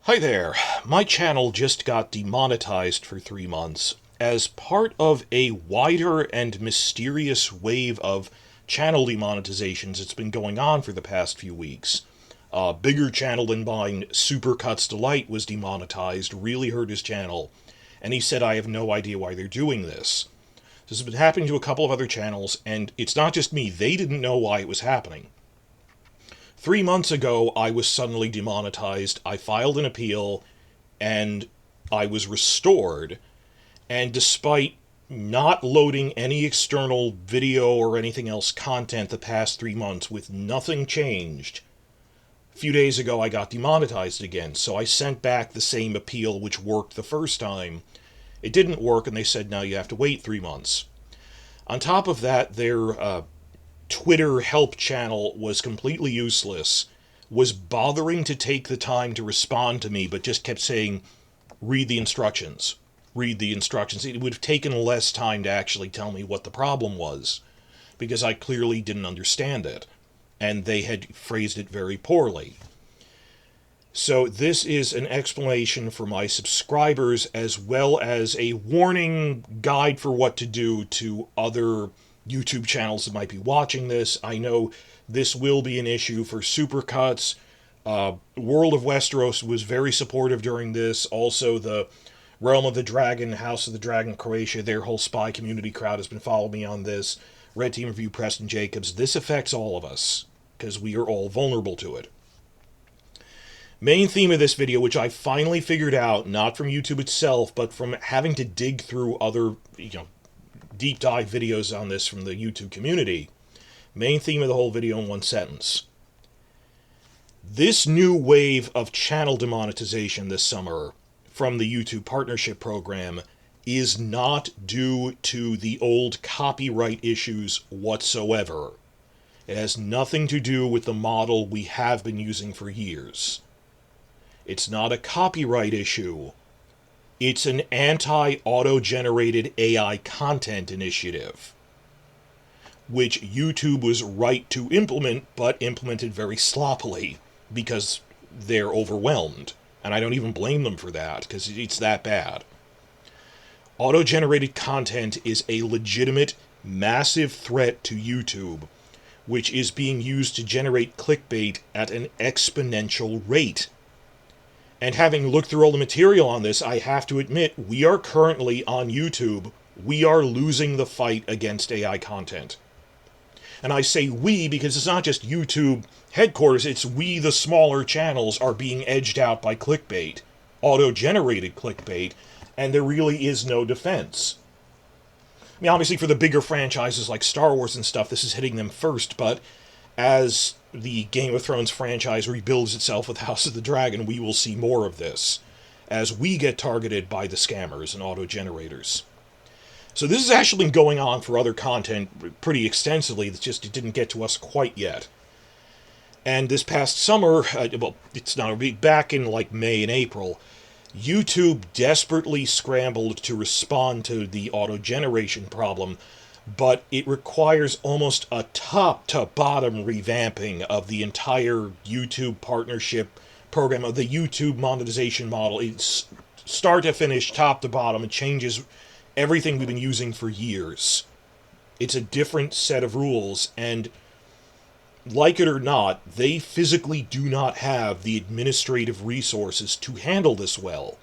Hi there. My channel just got demonetized for 3 months as part of a wider and mysterious wave of channel demonetizations that's been going on for the past few weeks. A bigger channel than mine, Supercuts Delight, was demonetized, really hurt his channel, and he said I have no idea why they're doing this. This has been happening to a couple of other channels, and it's not just me, they didn't know why it was happening. 3 months ago, I was suddenly demonetized. I filed an appeal, and I was restored. And despite not loading any external video or anything else content the past 3 months with nothing changed, a few days ago I got demonetized again. So I sent back the same appeal which worked the first time. It didn't work, and they said now you have to wait 3 months. On top of that, their Twitter help channel was completely useless, was bothering to take the time to respond to me, but just kept saying, read the instructions, read the instructions. It would have taken less time to actually tell me what the problem was, because I clearly didn't understand it, and they had phrased it very poorly. So this is an explanation for my subscribers, as well as a warning guide for what to do to other YouTube channels that might be watching this. I know this will be an issue for Supercuts. World of Westeros was very supportive during this. Also, the Realm of the Dragon, House of the Dragon, Croatia, their whole spy community crowd has been following me on this. Red Team Review, Preston Jacobs. This affects all of us, because we are all vulnerable to it. Main theme of this video, which I finally figured out, not from YouTube itself, but from having to dig through other, deep dive videos on this from the YouTube community. Main theme of the whole video in one sentence. This new wave of channel demonetization this summer from the YouTube partnership program is not due to the old copyright issues whatsoever. It has nothing to do with the model we have been using for years. It's not a copyright issue. It's an anti-auto-generated AI content initiative, which YouTube was right to implement, but implemented very sloppily because they're overwhelmed. And I don't even blame them for that, because it's that bad. Auto-generated content is a legitimate, massive threat to YouTube, which is being used to generate clickbait at an exponential rate. And having looked through all the material on this, I have to admit, we are currently on YouTube. We are losing the fight against AI content. And I say we because it's not just YouTube headquarters, it's we, the smaller channels, are being edged out by clickbait, auto-generated clickbait, and there really is no defense. I mean, obviously for the bigger franchises like Star Wars and stuff, this is hitting them first, but as the Game of Thrones franchise rebuilds itself with House of the Dragon, we will see more of this, as we get targeted by the scammers and auto-generators. So this has actually been going on for other content pretty extensively, it didn't get to us quite yet. And this past summer, it's not back in like May and April, YouTube desperately scrambled to respond to the auto-generation problem, but it requires almost a top-to-bottom revamping of the entire YouTube partnership program, of the YouTube monetization model. It's start to finish, top to bottom. It changes everything we've been using for years. It's a different set of rules, and like it or not, they physically do not have the administrative resources to handle this well.